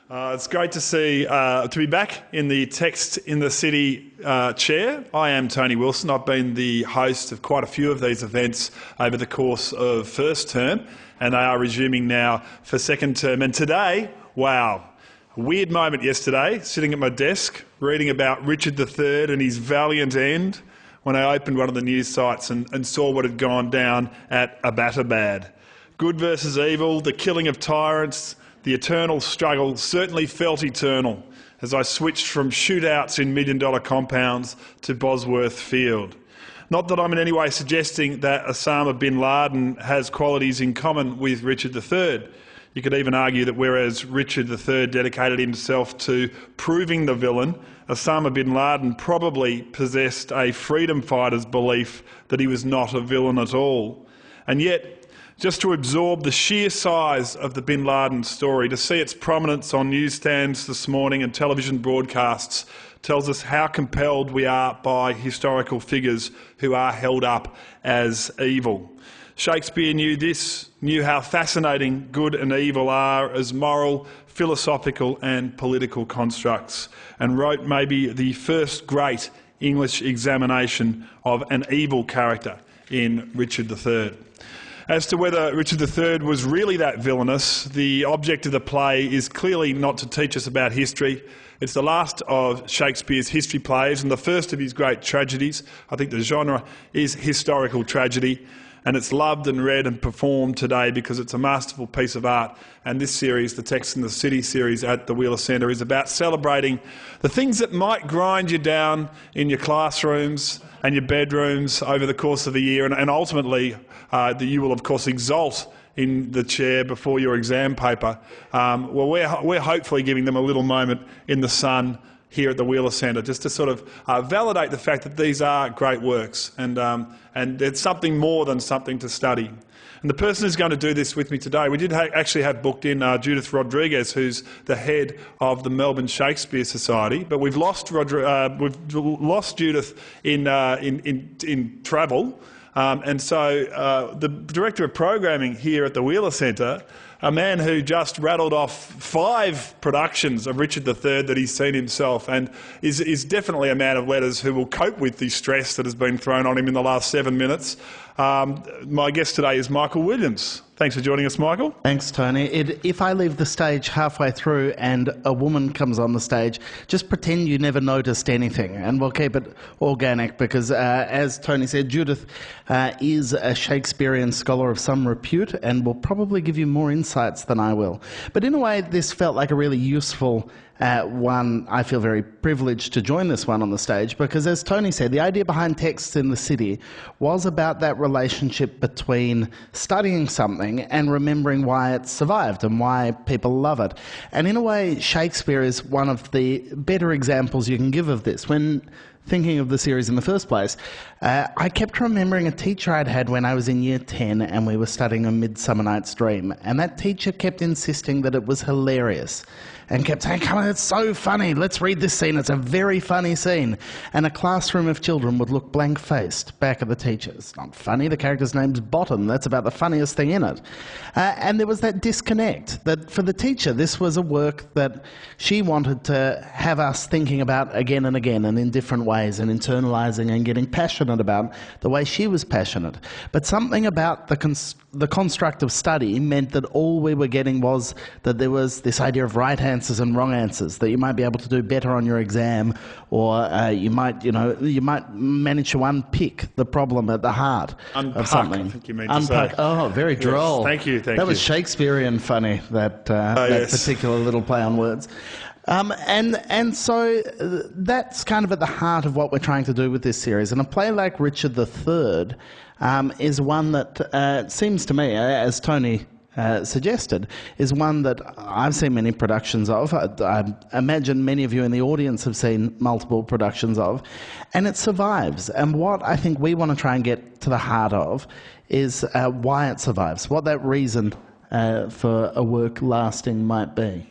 It's great to be back in the Text in the City chair. I am Tony Wilson. I've been the host of quite a few of these events over the course of first term, and they are resuming now for second term. And today, wow, a weird moment yesterday, sitting at my desk, reading about Richard III and his valiant end, when I opened one of the news sites and saw what had gone down at Adaptation. Good versus evil, the killing of tyrants, the eternal struggle certainly felt eternal as I switched from shootouts in million-dollar compounds to Bosworth Field. Not that I'm in any way suggesting that Osama bin Laden has qualities in common with Richard III. You could even argue that whereas Richard III dedicated himself to proving the villain, Osama bin Laden probably possessed a freedom fighter's belief that he was not a villain at all. And yet, just to absorb the sheer size of the bin Laden story, to see its prominence on newsstands this morning and television broadcasts, tells us how compelled we are by historical figures who are held up as evil. Shakespeare knew this, knew how fascinating good and evil are as moral, philosophical and political constructs, and wrote maybe the first great English examination of an evil character in Richard III. As to whether Richard III was really that villainous, the object of the play is clearly not to teach us about history. It's the last of Shakespeare's history plays and the first of his great tragedies. I think the genre is historical tragedy, and it's loved and read and performed today because it's a masterful piece of art. And this series, the Text in the City series at the Wheeler Centre, is about celebrating the things that might grind you down in your classrooms and your bedrooms over the course of the year, and ultimately that you will of course exult in the chair before your exam paper. Well, we're hopefully giving them a little moment in the sun here at the Wheeler Centre, just to sort of validate the fact that these are great works, and it's something more than something to study. And the person who's going to do this with me today, we did actually have booked in Judith Rodriguez, who's the head of the Melbourne Shakespeare Society, but we've lost Judith in travel, and so the director of programming here at the Wheeler Centre, a man who just rattled off 5 productions of Richard III that he's seen himself, and is definitely a man of letters who will cope with the stress that has been thrown on him in the last 7 minutes. My guest today is Michael Williams. Thanks for joining us, Michael. Thanks, Tony. If I leave the stage halfway through and a woman comes on the stage, just pretend you never noticed anything, and we'll keep it organic because, as Tony said, Judith is a Shakespearean scholar of some repute and will probably give you more insights than I will. But in a way, this felt like a really useful one. I feel very privileged to join this one on the stage because, as Tony said, the idea behind Texts in the City was about that relationship between studying something and remembering why it survived and why people love it. And in a way, Shakespeare is one of the better examples you can give of this. When thinking of the series in the first place, I kept remembering a teacher I'd had when I was in year 10 and we were studying A Midsummer Night's Dream, and that teacher kept insisting that it was hilarious and kept saying, "Come on, it's so funny, let's read this scene, it's a very funny scene." And a classroom of children would look blank-faced back at the teacher. "It's not funny, the character's name's Bottom, that's about the funniest thing in it." And there was that disconnect, that for the teacher this was a work that she wanted to have us thinking about again and again and in different ways, and internalising and getting passionate about the way she was passionate. But something about the construct of study meant that all we were getting was that there was this idea of right answers and wrong answers, that you might be able to do better on your exam, or you might manage to unpick the problem at the heart of something. I think you mean to say. Oh, very droll. Yes, thank you. That was Shakespearean funny, that particular little play on words. And so that's kind of at the heart of what we're trying to do with this series. And a play like Richard III is one that seems to me, as Tony suggested, is one that I've seen many productions of. I imagine many of you in the audience have seen multiple productions of, and it survives. And what I think we want to try and get to the heart of is why it survives, what that reason for a work lasting might be.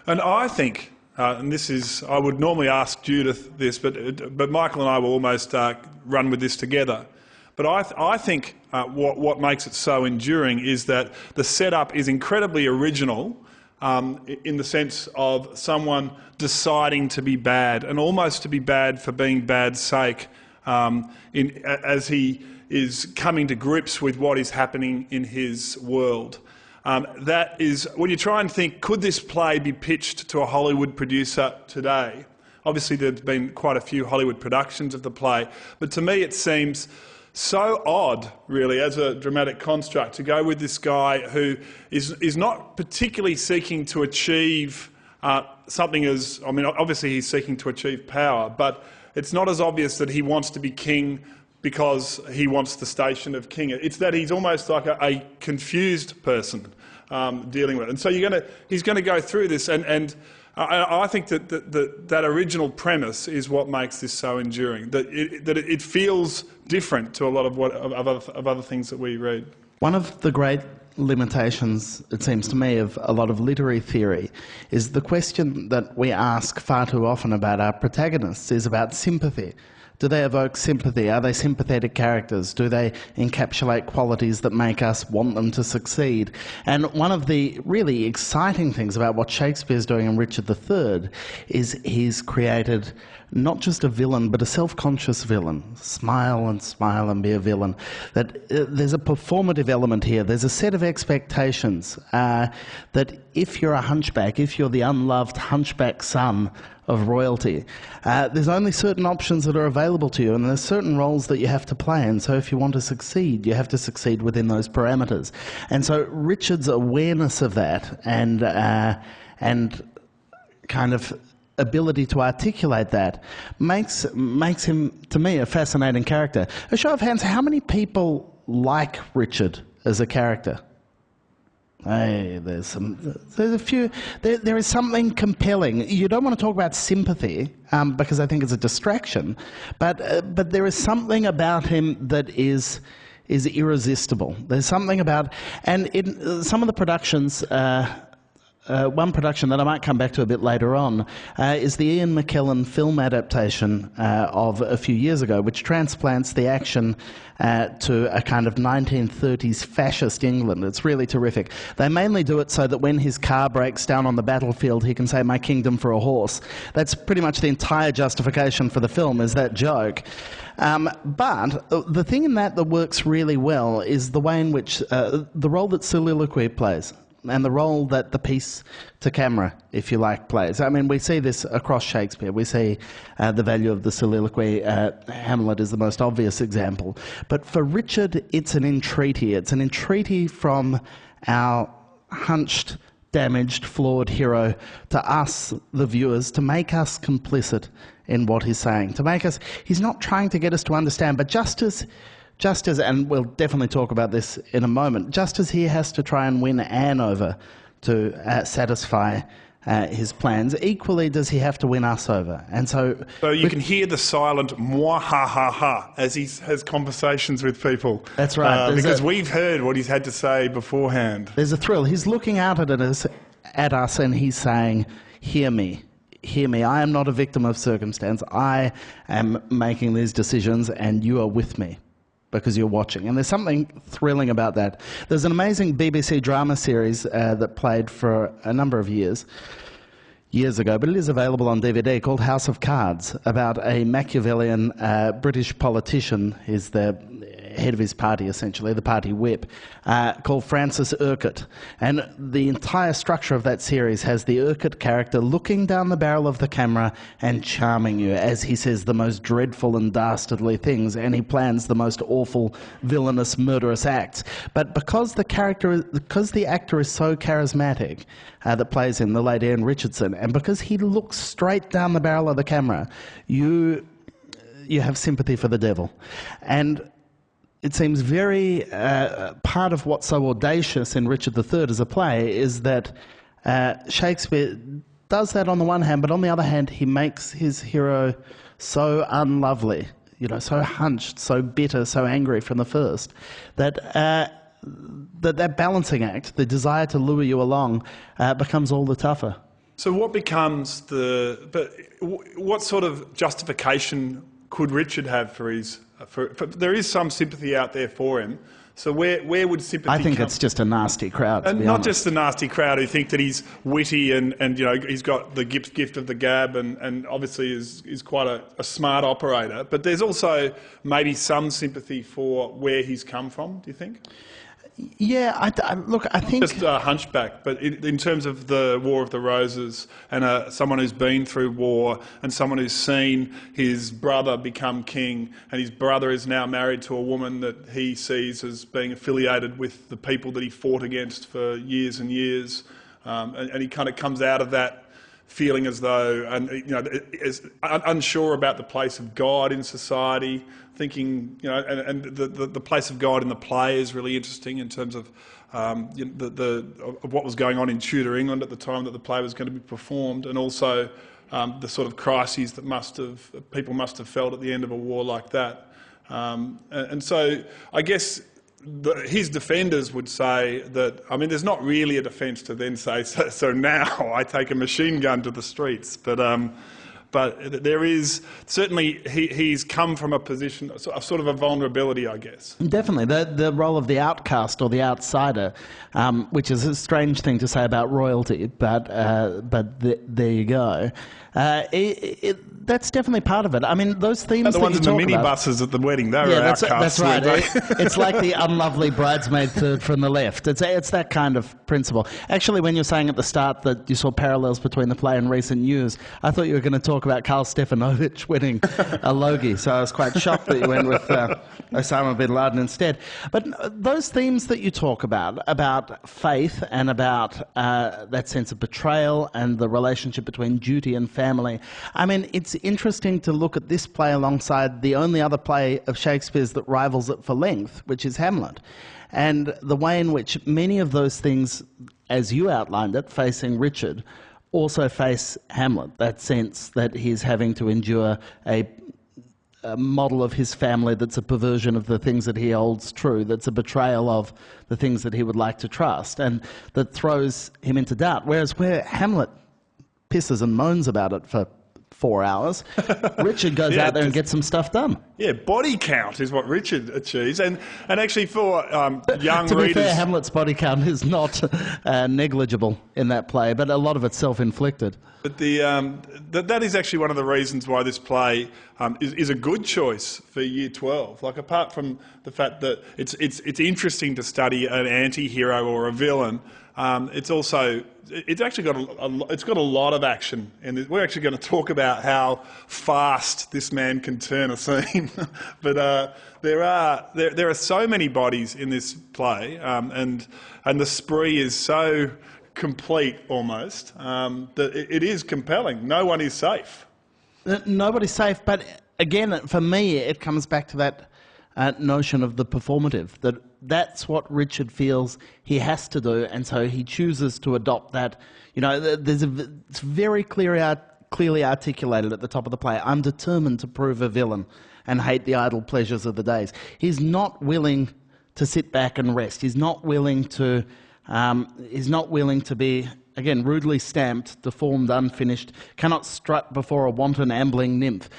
And I think, and this is, I would normally ask Judith this, but Michael and I will almost run with this together. But I think what makes it so enduring is that the setup is incredibly original, in the sense of someone deciding to be bad, and almost to be bad for being bad's sake, as he is coming to grips with what is happening in his world. That is, when you try and think, could this play be pitched to a Hollywood producer today? Obviously there's been quite a few Hollywood productions of the play, but to me it seems so odd, really, as a dramatic construct, to go with this guy who is not particularly seeking to achieve something as... I mean, obviously he's seeking to achieve power, but it's not as obvious that he wants to be king because he wants the station of king. It's that he's almost like a confused person dealing with it. And so he's going to go through this, and I think that original premise is what makes this so enduring, that it feels different to a lot of other things that we read. One of the great limitations, it seems to me, of a lot of literary theory is the question that we ask far too often about our protagonists is about sympathy. Do they evoke sympathy? Are they sympathetic characters? Do they encapsulate qualities that make us want them to succeed? And one of the really exciting things about what Shakespeare's doing in Richard III is he's created not just a villain, but a self-conscious villain. Smile and be a villain. That there's a performative element here. There's a set of expectations that if you're a hunchback, if you're the unloved hunchback son of royalty, there's only certain options that are available to you, and there's certain roles that you have to play, and so if you want to succeed, you have to succeed within those parameters. And so Richard's awareness of that and kind of ability to articulate that makes him, to me, a fascinating character. A show of hands, how many people like Richard as a character? Hey, there's a few. There is something compelling. You don't want to talk about sympathy because I think it's a distraction, but there is something about him that is irresistible. There's something about, and in some of the productions. One production that I might come back to a bit later on is the Ian Mckellen film adaptation of a few years ago, which transplants the action to a kind of 1930s fascist England. It's really terrific. They mainly do it so that when his car breaks down on the battlefield, he can say, "My kingdom for a horse." That's pretty much the entire justification for the film, is that joke. But the thing in that works really well is the way in which the role that soliloquy plays, and the role that the piece to camera, if you like, plays. I mean, we see this across Shakespeare. We see the value of the soliloquy. Hamlet is the most obvious example. But for Richard, it's an entreaty. It's an entreaty from our hunched, damaged, flawed hero to us, the viewers, to make us complicit in what he's saying. To make us... He's not trying to get us to understand, but just as, and we'll definitely talk about this in a moment, just as he has to try and win Anne over to satisfy his plans, equally does he have to win us over. And so you can hear the silent mwah-ha-ha-ha as he has conversations with people. That's right. Because we've heard what he's had to say beforehand. There's a thrill. He's looking out at us and he's saying, "Hear me. Hear me. I am not a victim of circumstance. I am making these decisions and you are with me, because you're watching." And there's something thrilling about that. There's an amazing BBC drama series that played for a number of years ago, but it is available on DVD, called House of Cards, about a Machiavellian British politician. He's the head of his party, essentially, the party whip, called Francis Urquhart. And the entire structure of that series has the Urquhart character looking down the barrel of the camera and charming you as he says the most dreadful and dastardly things, and he plans the most awful, villainous, murderous acts. But because the actor is so charismatic that plays him, the late Ian Richardson, and because he looks straight down the barrel of the camera, you have sympathy for the devil. And it seems very part of what's so audacious in Richard III as a play is that Shakespeare does that on the one hand, but on the other hand, he makes his hero so unlovely, so hunched, so bitter, so angry from the first, that that balancing act, the desire to lure you along, becomes all the tougher. So what becomes what sort of justification could Richard have for his... there is some sympathy out there for him, So where would sympathy I think come? it's just a nasty crowd, to And be not honest. just the nasty crowd who think that he's witty and he's got the gift of the gab and obviously is quite a smart operator. But there's also maybe some sympathy for where he's come from, do you think? Yeah, look, I think... Just a hunchback, but in terms of the War of the Roses and someone who's been through war and someone who's seen his brother become king, and his brother is now married to a woman that he sees as being affiliated with the people that he fought against for years and years, and he kind of comes out of that feeling as though, is unsure about the place of God in society, thinking, and the place of God in the play is really interesting in terms of of what was going on in Tudor England at the time that the play was going to be performed, and also the sort of crises that people must have felt at the end of a war like that. And so I guess his defenders would say that, I mean, there's not really a defence to then say, so now I take a machine gun to the streets. But there is, certainly he's come from a position, a sort of a vulnerability, I guess. Definitely. The role of the outcast or the outsider, which is a strange thing to say about royalty, but there you go. That's definitely part of it. I mean, those themes the that ones you in the talk about... minibuses at the wedding, they were that's outcasts. right. Weren't they? It's like the unlovely bridesmaid third from the left. It's that kind of principle. Actually, when you're saying at the start that you saw parallels between the play and recent news, I thought you were going to talk about Karl Stefanovic winning a Logie, so I was quite shocked that you went with Osama bin Laden instead. But those themes that you talk about faith and about that sense of betrayal and the relationship between duty and family, I mean, it's interesting to look at this play alongside the only other play of Shakespeare's that rivals it for length, which is Hamlet. And the way in which many of those things, as you outlined it, facing Richard, also face Hamlet, that sense that he's having to endure a model of his family that's a perversion of the things that he holds true, that's a betrayal of the things that he would like to trust, and that throws him into doubt. Whereas where Hamlet pisses and moans about it for 4 hours, Richard goes out there and gets some stuff done. Yeah, body count is what Richard achieves. And actually for young to readers... be fair, Hamlet's body count is not negligible in that play, but a lot of it's self-inflicted. But that is actually one of the reasons why this play is a good choice for Year 12. Like, apart from the fact that it's interesting to study an anti-hero or a villain, it's actually got a lot of action, and we're actually going to talk about how fast this man can turn a scene. But there are so many bodies in this play, and the spree is so complete almost that it is compelling. No one is safe. Nobody's safe, but again, for me, it comes back to that notion of the performative, that's what Richard feels he has to do, and so he chooses to adopt that. You know, it's very clearly articulated at the top of the play. I'm determined to prove a villain and hate the idle pleasures of the days. He's not willing to sit back and rest. He's not willing to be, again, rudely stamped, deformed, unfinished, cannot strut before a wanton ambling nymph.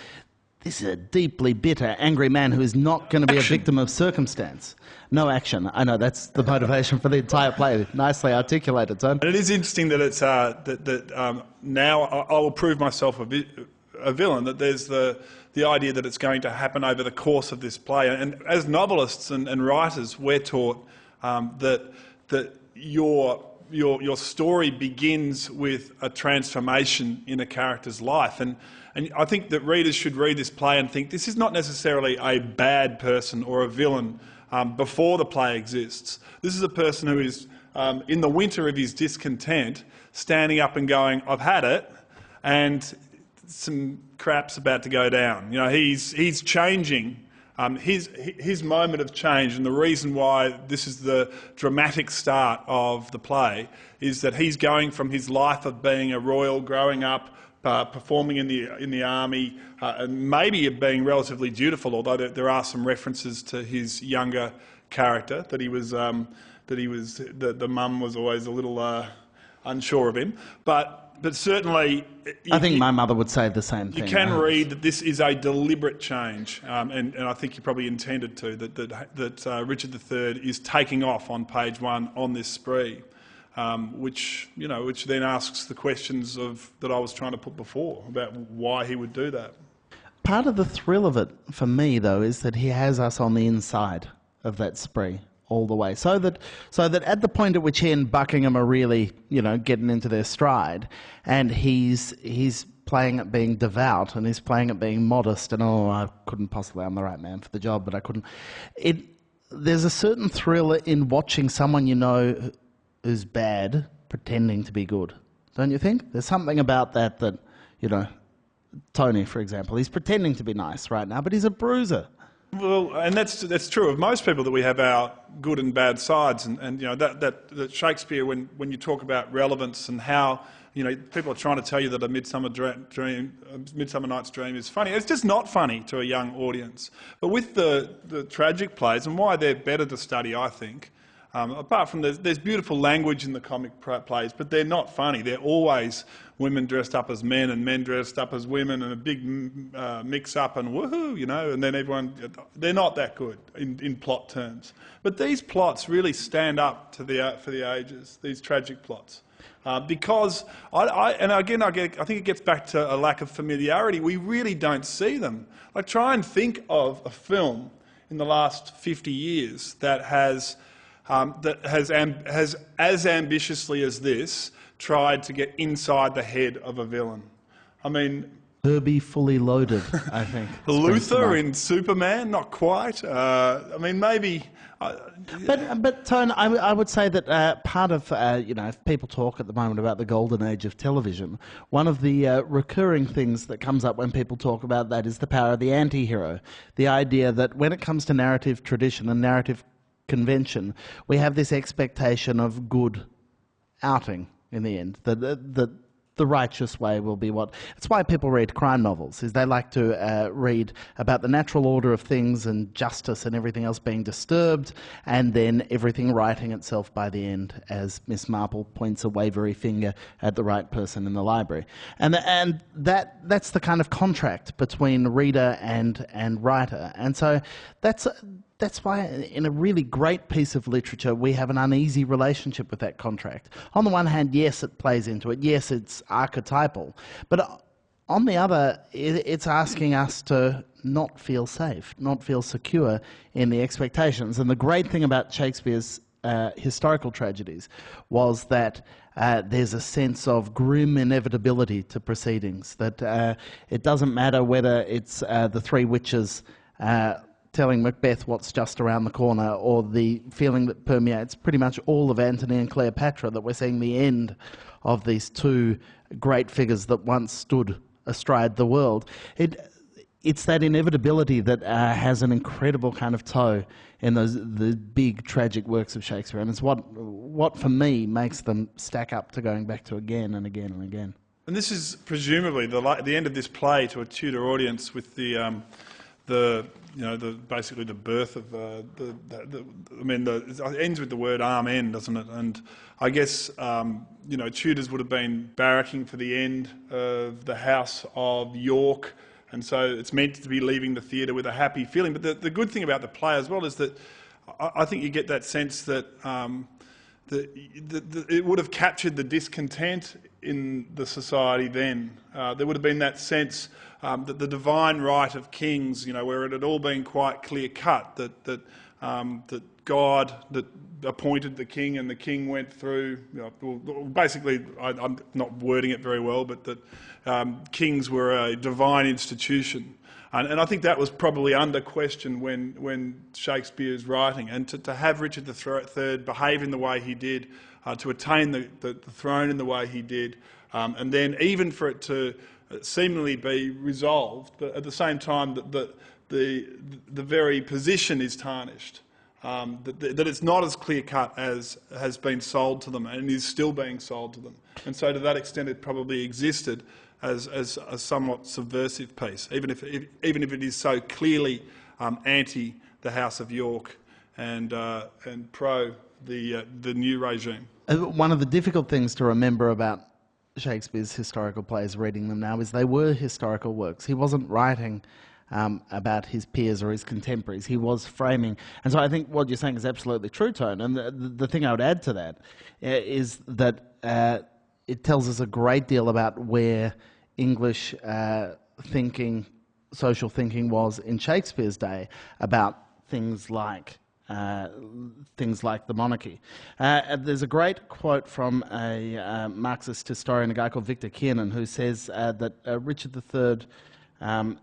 This is a deeply bitter, angry man who is not going to be a victim of circumstance. No action. I know, that's the motivation for the entire play. Nicely articulated, son. And it is interesting that it's now I will prove myself a villain, that there's the idea that it's going to happen over the course of this play. And as novelists and writers, we're taught that your story begins with a transformation in a character's life. And I think that readers should read this play and think this is not necessarily a bad person or a villain before the play exists. This is a person who is, in the winter of his discontent, standing up and going, I've had it, and some crap's about to go down. You know, he's changing. His moment of change, and the reason why this is the dramatic start of the play, is that he's going from his life of being a royal, growing up, performing in the army, and maybe being relatively dutiful, although there are some references to his younger character, that the mum was always a little unsure of him. But certainly, I think my mother would say the same thing. You can read that this is a deliberate change, and I think you probably intended to, that Richard III is taking off on page 1 on this spree, which then asks the questions that I was trying to put before about why he would do that. Part of the thrill of it for me, though, is that he has us on the inside of that spree all the way, so that at the point at which he and Buckingham are really, getting into their stride, and he's playing at being devout, and he's playing at being modest, and I couldn't possibly, I'm the right man for the job, but I couldn't. There's a certain thrill in watching someone who's bad pretending to be good, don't you think? There's something about that, Tony, for example, he's pretending to be nice right now, but he's a bruiser. Well, and that's true of most people, that we have our good and bad sides, and that Shakespeare, when you talk about relevance and how people are trying to tell you that A Midsummer Night's Dream is funny. It's just not funny to a young audience. But with the tragic plays, and why they're better to study, I think, apart from there's beautiful language in the comic plays, but they're not funny. They're always women dressed up as men and men dressed up as women, and a big mix-up and woohoo, and then they're not that good in plot terms. But these plots really stand up for the ages, these tragic plots. Because, I think it gets back to a lack of familiarity. We really don't see them. Like, try and think of a film in the last 50 years that has as ambitiously as this tried to get inside the head of a villain. I mean, Herbie Fully Loaded, I think. Luther in Superman, not quite. Maybe. But Tone, I would say that part of, if people talk at the moment about the golden age of television, one of the recurring things that comes up when people talk about that is the power of the anti-hero. The idea that when it comes to narrative tradition and narrative convention, we have this expectation of good outing in the end, that the righteous way will be what... It's why people read crime novels, is they like to read about the natural order of things and justice and everything else being disturbed, and then everything righting itself by the end, as Miss Marple points a wavery finger at the right person in the library. And that's the kind of contract between reader and writer. And so that's why in a really great piece of literature we have an uneasy relationship with that contract. On the one hand, yes, it plays into it. Yes, it's archetypal. But on the other, it's asking us to not feel safe, not feel secure in the expectations. And the great thing about Shakespeare's historical tragedies was that there's a sense of grim inevitability to proceedings, that it doesn't matter whether it's the three witches telling Macbeth what's just around the corner, or the feeling that permeates pretty much all of Antony and Cleopatra, that we're seeing the end of these two great figures that once stood astride the world. It's that inevitability that has an incredible kind of toe in the big tragic works of Shakespeare, and it's what for me makes them stack up to going back to again and again and again. And this is presumably the end of this play to a Tudor audience, with basically the birth of it ends with the word amen, doesn't it? And I guess Tudors would have been barracking for the end of the House of York, and so it's meant to be leaving the theatre with a happy feeling. But the good thing about the play as well is that I think you get that sense that it would have captured the discontent in the society then. There would have been that sense that the divine right of kings, where it had all been quite clear cut, that God that appointed the king, and the king went through. Basically, I'm not wording it very well, but that kings were a divine institution. And I think that was probably under question when Shakespeare's writing. And to have Richard III behave in the way he did, to attain the throne in the way he did, and then even for it to seemingly be resolved, but at the same time that the very position is tarnished, that it's not as clear-cut as has been sold to them and is still being sold to them. And so to that extent it probably existed as a somewhat subversive piece, even if it is so clearly anti the House of York and pro the new regime. One of the difficult things to remember about Shakespeare's historical plays, reading them now, is they were historical works. He wasn't writing about his peers or his contemporaries. He was framing. And so I think what you're saying is absolutely true, Tone. And the thing I would add to that is that it tells us a great deal about where English thinking, social thinking was in Shakespeare's day about things like the monarchy. There's a great quote from a Marxist historian, a guy called Victor Kiernan, who says that Richard III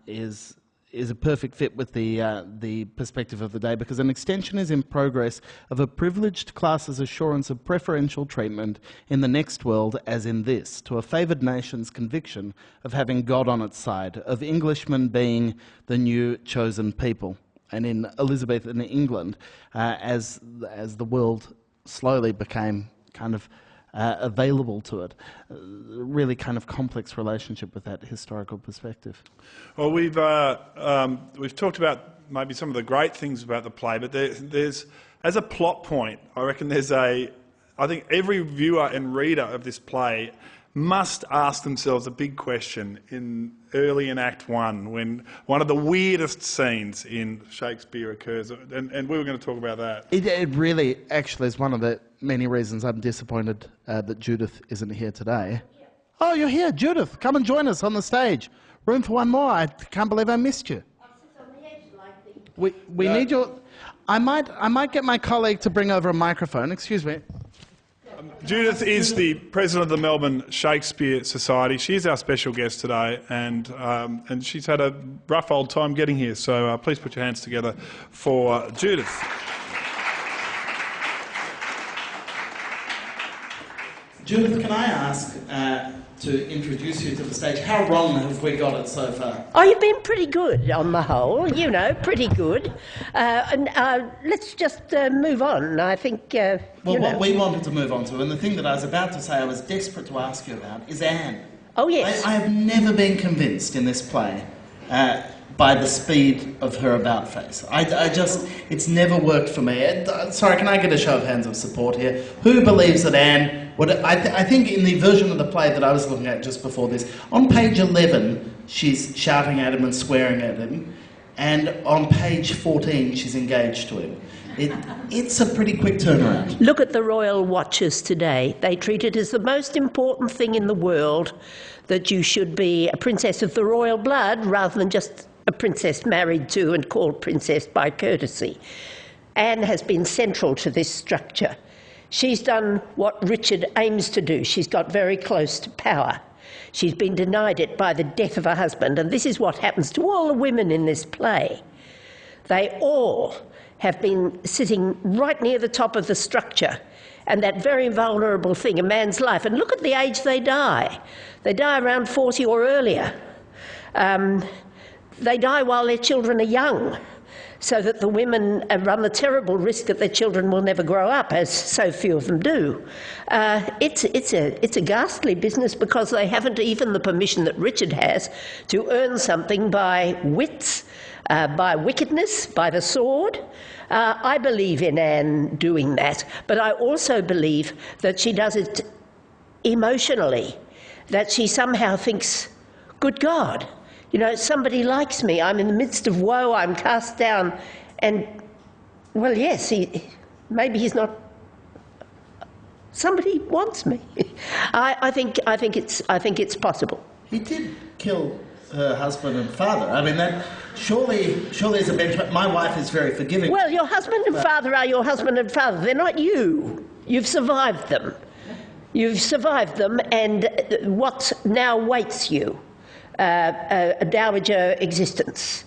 is a perfect fit with the perspective of the day, because an extension is in progress of a privileged class's assurance of preferential treatment in the next world as in this, to a favoured nation's conviction of having God on its side, of Englishmen being the new chosen people. And in Elizabethan England, as the world slowly became kind of available to it, really kind of complex relationship with that historical perspective. Well, we've talked about maybe some of the great things about the play, but there's as a plot point, I reckon I think every viewer and reader of this play must ask themselves a big question early in Act 1, when one of the weirdest scenes in Shakespeare occurs, and we were going to talk about that. It really actually is one of the many reasons I'm disappointed that Judith isn't here today. Yeah. Oh, you're here, Judith. Come and join us on the stage. Room for one more. I can't believe I missed you. We need your... I might get my colleague to bring over a microphone. Excuse me. Judith is the president of the Melbourne Shakespeare Society. She is our special guest today, and she's had a rough old time getting here, so please put your hands together for Judith. Judith, can I ask to introduce you to the stage? How wrong have we got it so far? Oh, you've been pretty good on the whole, pretty good. Let's just move on. I think, what we wanted to move on to, and the thing that I was about to say I was desperate to ask you about, is Anne. Oh, yes. I have never been convinced in this play by the speed of her about face. It's never worked for me. Sorry, can I get a show of hands of support here? Who believes that Anne... I think in the version of the play that I was looking at just before this, on page 11, she's shouting at him and swearing at him, and on page 14, she's engaged to him. It's a pretty quick turnaround. Look at the royal watchers today. They treat it as the most important thing in the world that you should be a princess of the royal blood rather than just a princess married to and called princess by courtesy. Anne has been central to this structure. She's done what Richard aims to do. She's got very close to power. She's been denied it by the death of her husband, and this is what happens to all the women in this play. They all have been sitting right near the top of the structure, and that very vulnerable thing, a man's life. And look at the age they die. They die around 40 or earlier. They die while their children are young, so that the women run the terrible risk that their children will never grow up, as so few of them do. It's a ghastly business, because they haven't even the permission that Richard has to earn something by wits, by wickedness, by the sword. I believe in Anne doing that, but I also believe that she does it emotionally, that she somehow thinks, good God, somebody likes me, I'm in the midst of woe, I'm cast down, and, well, yes, maybe he's not, somebody wants me. I think it's possible. He did kill her husband and father. I mean, that surely is a benchmark. My wife is very forgiving. Well, your husband and father are your husband and father. They're not you. You've survived them. You've survived them, and what now waits you? A dowager existence.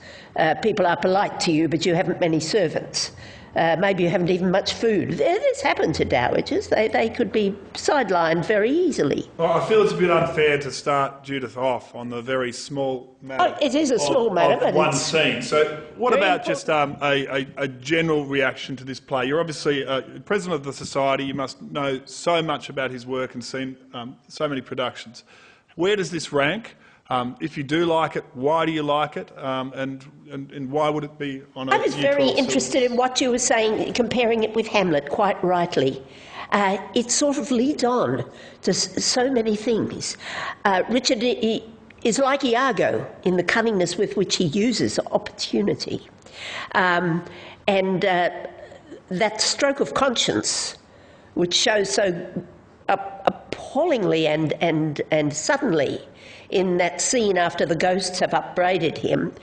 People are polite to you, but you haven't many servants. Maybe you haven't even much food. This happened to dowagers. They could be sidelined very easily. Well, I feel it's a bit unfair to start Judith off on the very small matter. Oh, it is a small matter, but one scene. So what about just a general reaction to this play? You're obviously president of the Society. You must know so much about his work and seen so many productions. Where does this rank If you do like it, why do you like it? And why would it be on a I was very interested in what you were saying, comparing it with Hamlet, quite rightly. It sort of leads on to so many things. Richard is like Iago in the cunningness with which he uses opportunity. And that stroke of conscience, which shows so appallingly and suddenly in that scene after the ghosts have upbraided him,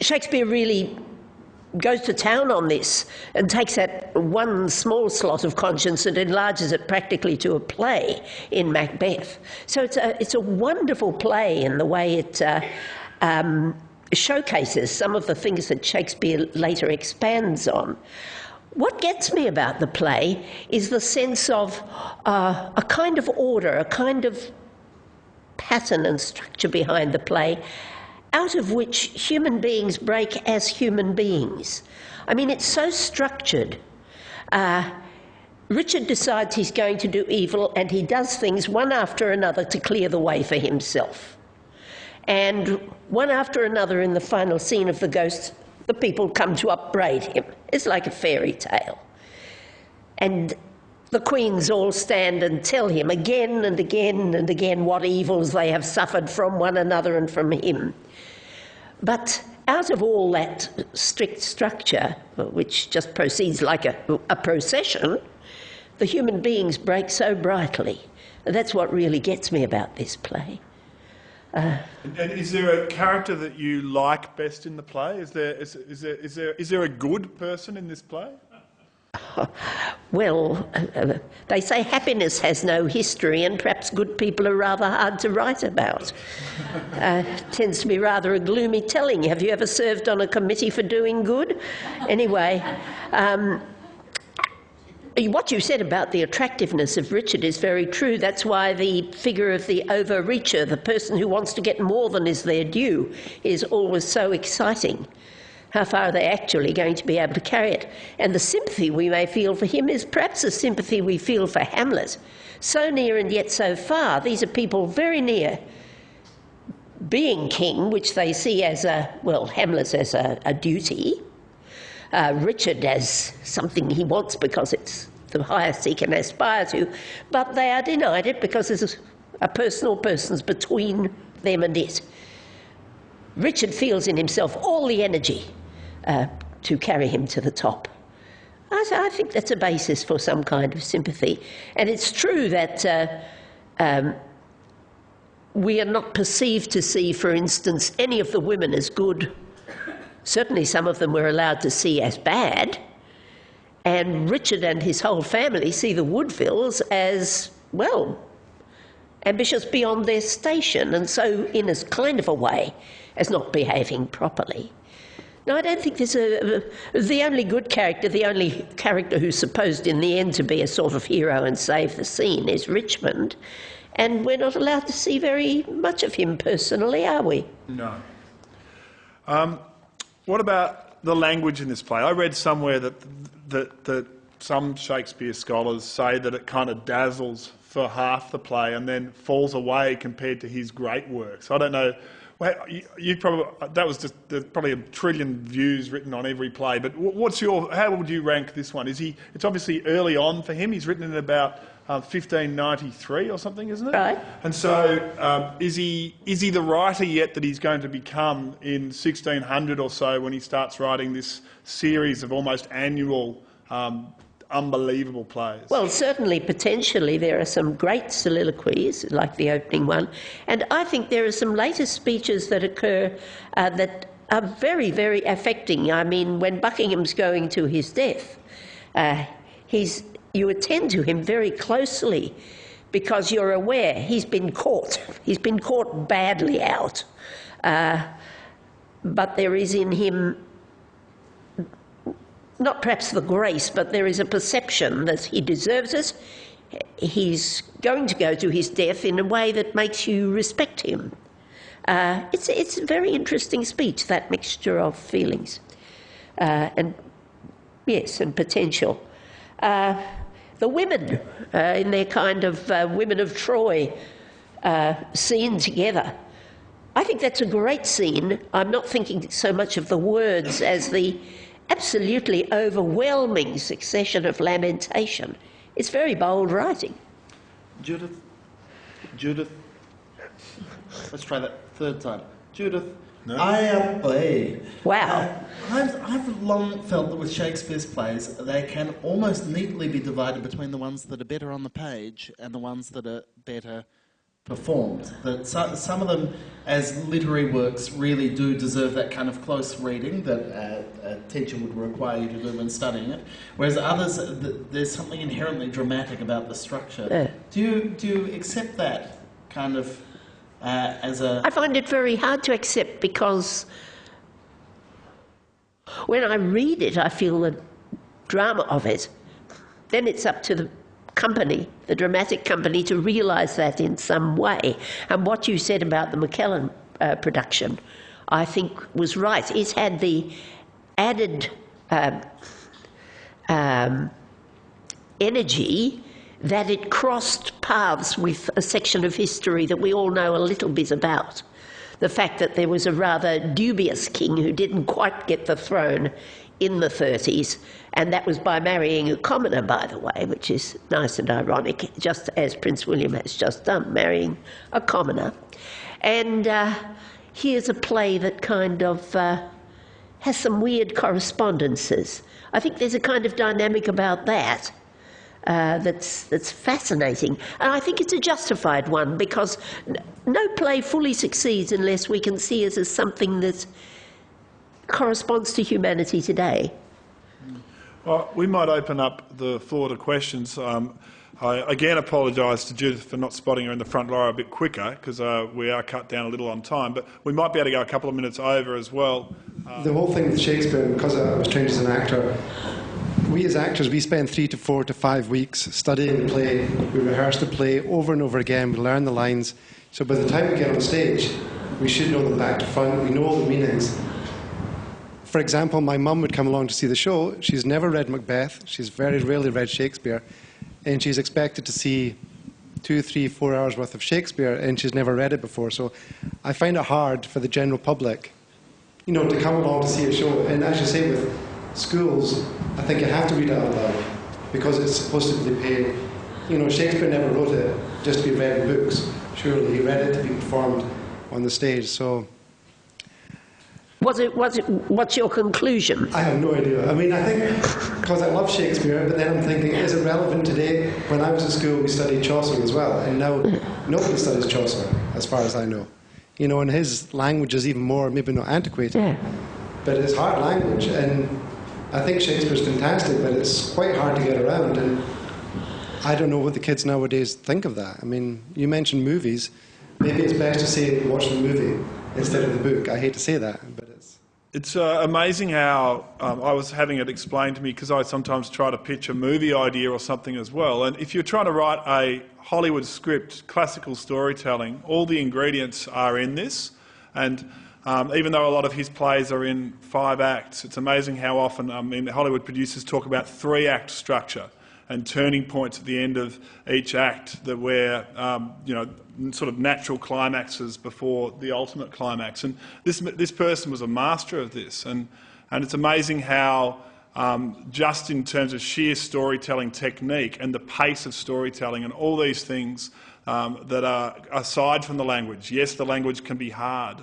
Shakespeare really goes to town on this and takes that one small slot of conscience and enlarges it practically to a play in Macbeth. So it's a wonderful play in the way it showcases some of the things that Shakespeare later expands on. What gets me about the play is the sense of a kind of order, a kind of pattern and structure behind the play, out of which human beings break as human beings. I mean, it's so structured. Richard decides he's going to do evil, and he does things one after another to clear the way for himself. And one after another in the final scene of the Ghosts, the people come to upbraid him. It's like a fairy tale. And the queens all stand and tell him again and again and again what evils they have suffered from one another and from him. But out of all that strict structure, which just proceeds like a procession, the human beings break so brightly. And that's what really gets me about this play. And is there a character that you like best in the play? Is there a good person in this play? Well, they say happiness has no history, and perhaps good people are rather hard to write about. Tends to be rather a gloomy telling. Have you ever served on a committee for doing good? Anyway, what you said about the attractiveness of Richard is very true. That's why the figure of the overreacher, the person who wants to get more than is their due, is always so exciting. How far are they actually going to be able to carry it? And the sympathy we may feel for him is perhaps the sympathy we feel for Hamlet. So near and yet so far. These are people very near being king, which they see as Hamlet as a duty. Richard as something he wants because it's the highest he can aspire to, but they are denied it because there's a personal persons between them and it. Richard feels in himself all the energy to carry him to the top. I think that's a basis for some kind of sympathy. And it's true that we are not perceived to see, for instance, any of the women as good. Certainly some of them we're allowed to see as bad. And Richard and his whole family see the Woodvilles as, well, ambitious beyond their station, and so in as kind of a way as not behaving properly. Now, I don't think there's the only good character, the only character who's supposed in the end to be a sort of hero and save the scene is Richmond, and we're not allowed to see very much of him personally, are we? No. What about the language in this play? I read somewhere that some Shakespeare scholars say that it kind of dazzles for half the play and then falls away compared to his great works. I don't know. Well, you probably there's probably a trillion views written on every play. But how would you rank this one? It's obviously early on for him. He's written in about 1593 or something, isn't it? Right. And so, is he the writer yet that he's going to become in 1600 or so when he starts writing this series of almost annual, unbelievable plays? Well, certainly, potentially, there are some great soliloquies, like the opening one, and I think there are some later speeches that occur that are very, very affecting. I mean, when Buckingham's going to his death, you attend to him very closely because you're aware he's been caught. He's been caught badly out. But there is in him not perhaps the grace, but there is a perception that he deserves it. He's going to go to his death in a way that makes you respect him. It's a very interesting speech, that mixture of feelings. And potential. The women, in their kind of women of Troy scene together. I think that's a great scene. I'm not thinking so much of the words as the absolutely overwhelming succession of lamentation. It's very bold writing. Judith, let's try that third time. Judith, No? I am play. Wow. I've long felt that with Shakespeare's plays, they can almost neatly be divided between the ones that are better on the page and the ones that are better performed. That some of them, as literary works, really do deserve that kind of close reading that a teacher would require you to do when studying it. Whereas others, there's something inherently dramatic about the structure. Yeah. Do you accept that kind of as a... I find it very hard to accept because when I read it, I feel the drama of it. Then it's up to the company, the dramatic company, to realise that in some way. And what you said about the Mckellen production, I think was right. It had the added energy that it crossed paths with a section of history that we all know a little bit about. The fact that there was a rather dubious king who didn't quite get the throne in the 30s, and that was by marrying a commoner, by the way, which is nice and ironic, just as Prince William has just done, marrying a commoner. And here's a play that kind of has some weird correspondences. I think there's a kind of dynamic about that that's fascinating. And I think it's a justified one, because no play fully succeeds unless we can see it as something that corresponds to humanity today. Well, we might open up the floor to questions. I again apologise to Judith for not spotting her in the front row a bit quicker, because we are cut down a little on time, but we might be able to go a couple of minutes over as well. The whole thing with Shakespeare, because I was trained as an actor, we as actors, we spend 3 to 4 to 5 weeks studying the play. We rehearse the play over and over again. We learn the lines. So by the time we get on stage, we should know them back to front. We know all the meanings. For example, my mum would come along to see the show. She's never read Macbeth. She's very rarely read Shakespeare. And she's expected to see 2, 3, 4 hours worth of Shakespeare, and she's never read it before. So I find it hard for the general public, to come along to see a show. And as you say, with schools, I think you have to read it out loud, because it's supposed to be paid. Shakespeare never wrote it just to be read in books. Surely he read it to be performed on the stage. So What's your conclusion? I have no idea. I think, because I love Shakespeare, but then I'm thinking, is it relevant today? When I was in school, we studied Chaucer as well, and now nobody studies Chaucer, as far as I know. And his language is even more, maybe not antiquated, Yeah. but it's hard language, and I think Shakespeare's fantastic, but it's quite hard to get around, and I don't know what the kids nowadays think of that. You mentioned movies. Maybe it's best to say watch the movie instead of the book. I hate to say that, but It's amazing how I was having it explained to me, because I sometimes try to pitch a movie idea or something as well. And if you're trying to write a Hollywood script, classical storytelling, all the ingredients are in this. And even though a lot of his plays are in 5 acts, it's amazing how often Hollywood producers talk about 3-act structure and turning points at the end of each act that where sort of natural climaxes before the ultimate climax. And this person was a master of this, and it's amazing how just in terms of sheer storytelling technique and the pace of storytelling and all these things that are aside from the language. Yes, the language can be hard,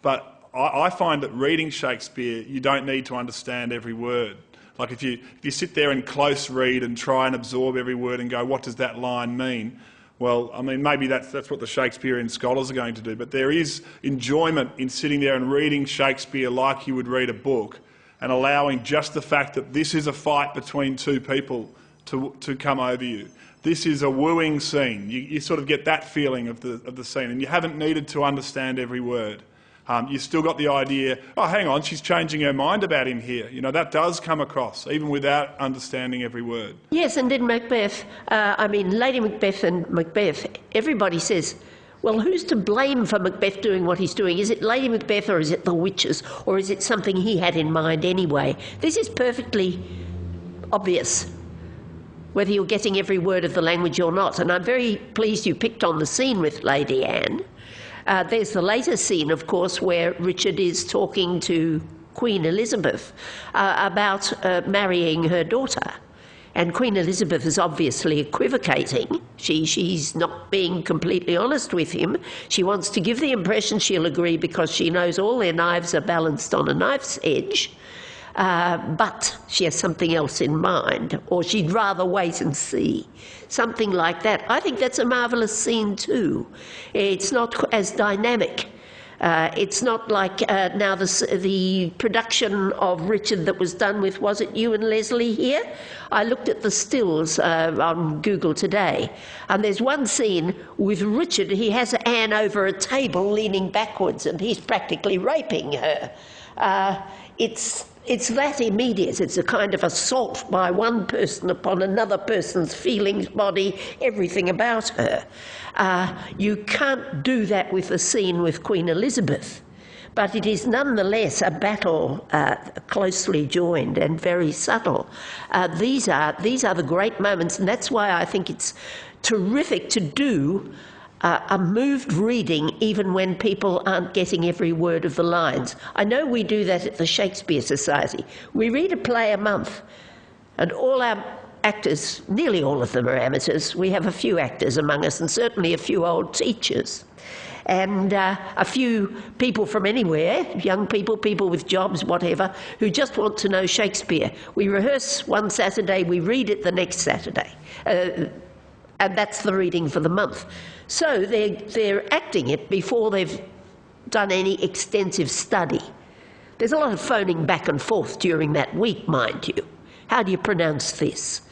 but I find that reading Shakespeare, you don't need to understand every word. Like if you sit there and close read and try and absorb every word and go, what does that line mean? Well, maybe that's what the Shakespearean scholars are going to do, but there is enjoyment in sitting there and reading Shakespeare like you would read a book, and allowing just the fact that this is a fight between 2 people to come over you. This is a wooing scene. You sort of get that feeling of the scene, and you haven't needed to understand every word. You've still got the idea, oh, hang on, she's changing her mind about him here. That does come across, even without understanding every word. Yes, and in Macbeth, Lady Macbeth and Macbeth, everybody says, well, who's to blame for Macbeth doing what he's doing? Is it Lady Macbeth, or is it the witches, or is it something he had in mind anyway? This is perfectly obvious. whether you're getting every word of the language or not. And I'm very pleased you picked on the scene with Lady Anne. There's the later scene, of course, where Richard is talking to Queen Elizabeth about marrying her daughter. And Queen Elizabeth is obviously equivocating. She's not being completely honest with him. She wants to give the impression she'll agree because she knows all their knives are balanced on a knife's edge. But she has something else in mind, or she'd rather wait and see. Something like that. I think that's a marvellous scene too. It's not as dynamic. It's not like now the production of Richard that was done with, was it you and Leslie here? I looked at the stills on Google today, and there's one scene with Richard. He has Anne over a table leaning backwards, and he's practically raping her. It's that immediate. It's a kind of assault by one person upon another person's feelings, body, everything about her. You can't do that with the scene with Queen Elizabeth, but it is nonetheless a battle closely joined and very subtle. These are the great moments, and that's why I think it's terrific to do a moved reading even when people aren't getting every word of the lines. I know we do that at the Shakespeare Society. We read a play a month, and all our actors, nearly all of them are amateurs. We have a few actors among us, and certainly a few old teachers, and a few people from anywhere, young people, people with jobs, whatever, who just want to know Shakespeare. We rehearse one Saturday, we read it the next Saturday. And that's the reading for the month. So they're acting it before they've done any extensive study. There's a lot of phoning back and forth during that week, mind you. How do you pronounce this?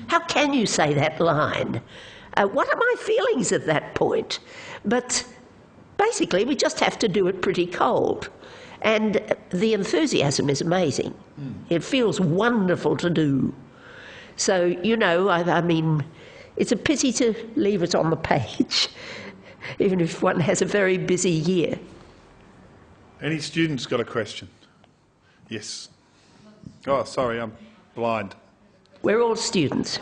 How can you say that line? What are my feelings at that point? But basically, we just have to do it pretty cold. And the enthusiasm is amazing. It feels wonderful to do. So, you know, I mean, it's a pity to leave it on the page, even if one has a very busy year. Any students got a question? Yes. Oh, sorry, I'm blind. We're all students.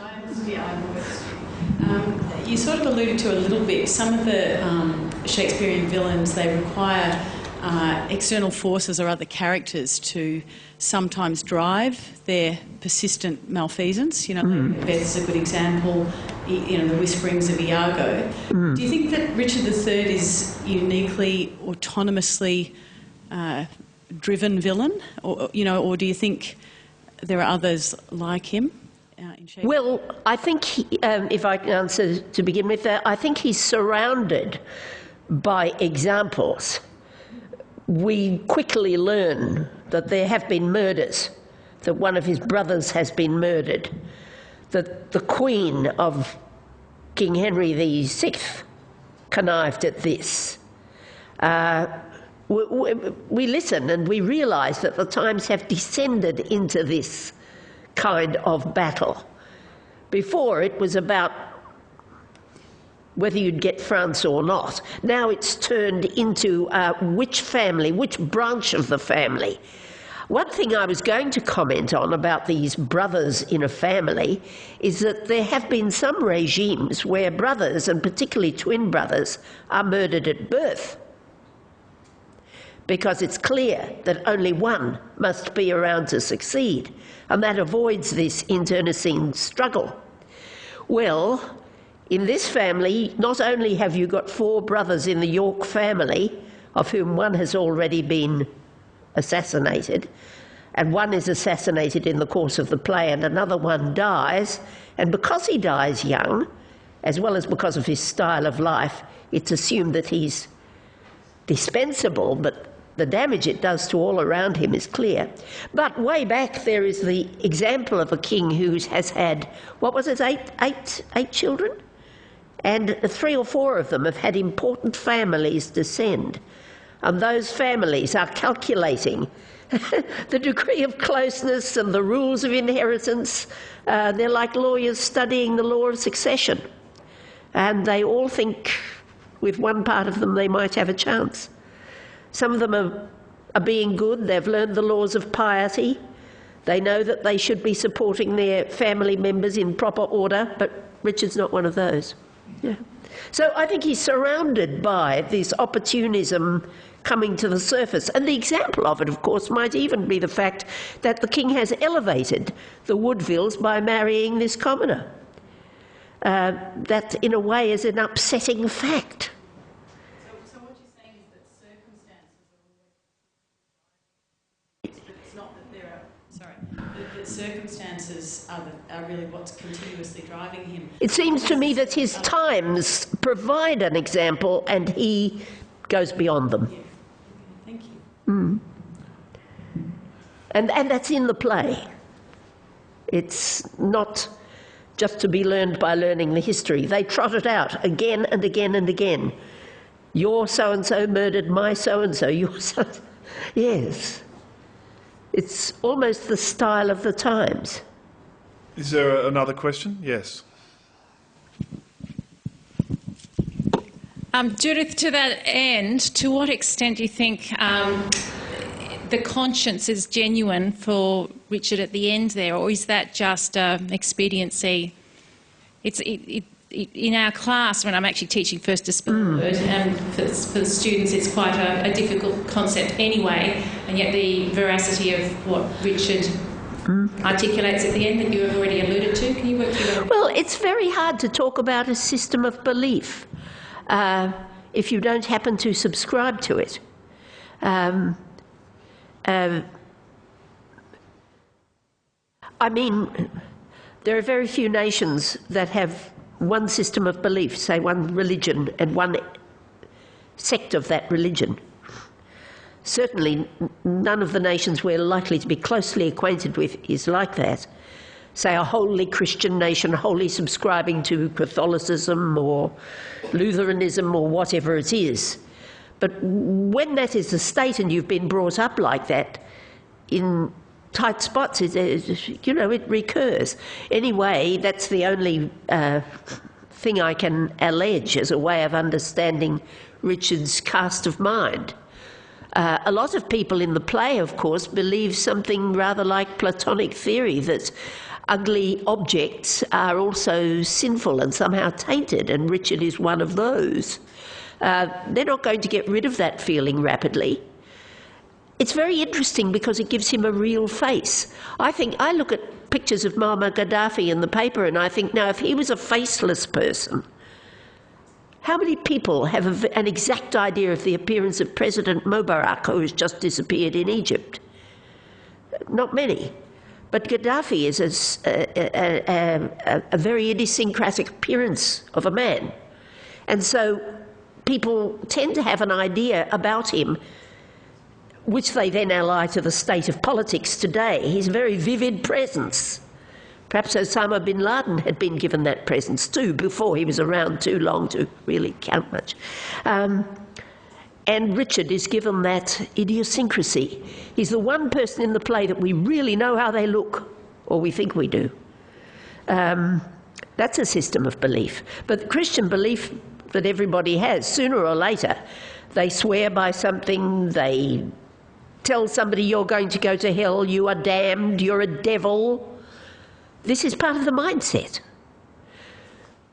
You sort of alluded to a little bit, some of the Shakespearean villains, they require external forces or other characters to sometimes drive their persistent malfeasance. You know, Macbeth's a good example, you know, the whisperings of Iago. Do you think that Richard III is uniquely, autonomously driven villain? Or, you know, or do you think there are others like him? Well, I think, if I can answer to begin with, I think he's surrounded by examples. We quickly learn that there have been murders, that one of his brothers has been murdered, that the Queen of King Henry VI connived at this. We listen and we realise that the times have descended into this kind of battle. Before, it was about whether you'd get France or not. Now it's turned into which family, which branch of the family. One thing I was going to comment on about these brothers in a family is that there have been some regimes where brothers, and particularly twin brothers, are murdered at birth, because it's clear that only one must be around to succeed, and that avoids this internecine struggle. Well, in this family, not only have you got 4 brothers in the York family, of whom one has already been assassinated, and one is assassinated in the course of the play, and another one dies, and because he dies young, as well as because of his style of life, it's assumed that he's dispensable, but the damage it does to all around him is clear. But way back there is the example of a king who has had, what was it, eight children? And 3 or 4 of them have had important families descend. And those families are calculating the degree of closeness and the rules of inheritance. They're like lawyers studying the law of succession. And they all think with one part of them they might have a chance. Some of them are being good. They've learned the laws of piety. They know that they should be supporting their family members in proper order, but Richard's not one of those. Yeah. So I think he's surrounded by this opportunism coming to the surface. And the example of it, of course, might even be the fact that the king has elevated the Woodvilles by marrying this commoner. That, in a way, is an upsetting fact. So what you're saying is that circumstances are always... It's not that there are... Sorry. That circumstances are really what's continuously driving him. It seems to me that his times provide an example and he goes beyond them. Yeah. Thank you. And that's in the play. It's not just to be learned by learning the history. They trot it out again and again and again. Your so-and-so murdered my so-and-so. Your so... Yes. It's almost the style of the times. Is there another question? Yes. Judith, to that end, to what extent do you think the conscience is genuine for Richard at the end there, or is that just expediency? In our class, when I'm actually teaching first to spell the word, and for the students it's quite a difficult concept anyway, and yet the veracity of what Richard articulates at the end that you have already alluded to, can you work through that? Well, it's very hard to talk about a system of belief if you don't happen to subscribe to it. I mean, there are very few nations that have one system of belief, say one religion and one sect of that religion. Certainly none of the nations we're likely to be closely acquainted with is like that. Say a wholly Christian nation, wholly subscribing to Catholicism or Lutheranism or whatever it is. But when that is the state and you've been brought up like that, in tight spots, it recurs. Anyway, that's the only thing I can allege as a way of understanding Richard's cast of mind. A lot of people in the play, of course, believe something rather like Platonic theory, that ugly objects are also sinful and somehow tainted, and Richard is one of those. They're not going to get rid of that feeling rapidly. It's very interesting because it gives him a real face. I look at pictures of Muammar Gaddafi in the paper and I think, now, if he was a faceless person, how many people have an exact idea of the appearance of President Mubarak, who has just disappeared in Egypt? Not many. But Gaddafi is a very idiosyncratic appearance of a man. And so people tend to have an idea about him, which they then ally to the state of politics today. His very vivid presence. Perhaps Osama bin Laden had been given that presence too before he was around too long to really count much. And Richard is given that idiosyncrasy. He's the one person in the play that we really know how they look, or we think we do. That's a system of belief. But the Christian belief that everybody has, sooner or later, they swear by something, they tell somebody you're going to go to hell, you are damned, you're a devil. This is part of the mindset.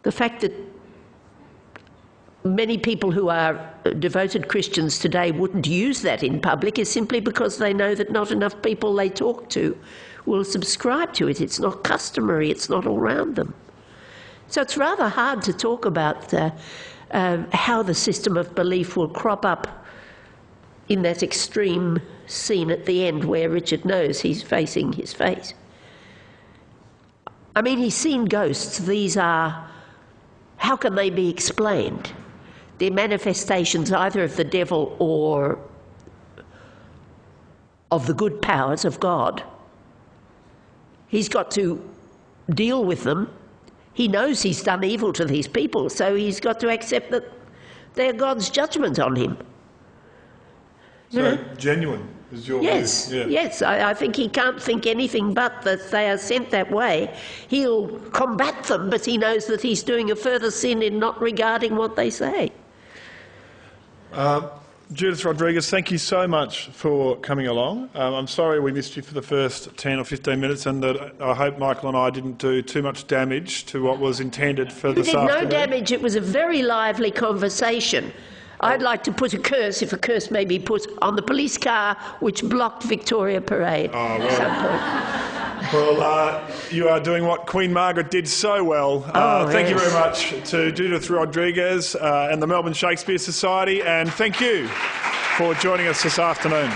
The fact that many people who are devoted Christians today wouldn't use that in public is simply because they know that not enough people they talk to will subscribe to it. It's not customary, it's not all around them. So it's rather hard to talk about how the system of belief will crop up in that extreme scene at the end where Richard knows he's facing his fate. I mean, he's seen ghosts. These are, how can they be explained? They're manifestations either of the devil or of the good powers of God. He's got to deal with them. He knows he's done evil to these people, so he's got to accept that they're God's judgment on him. So genuine is your Yes, view? Yeah. yes. I think he can't think anything but that they are sent that way. He'll combat them, but he knows that he's doing a further sin in not regarding what they say. Judith Rodriguez, thank you so much for coming along. I'm sorry we missed you for the first 10 or 15 minutes, and that I hope Michael and I didn't do too much damage to what was intended for this afternoon. We did no damage. It was a very lively conversation. I'd like to put a curse, if a curse may be put, on the police car which blocked Victoria Parade at some point. Well, you are doing what Queen Margaret did so well. Thank you very much to Judith Rodriguez and the Melbourne Shakespeare Society, and thank you for joining us this afternoon.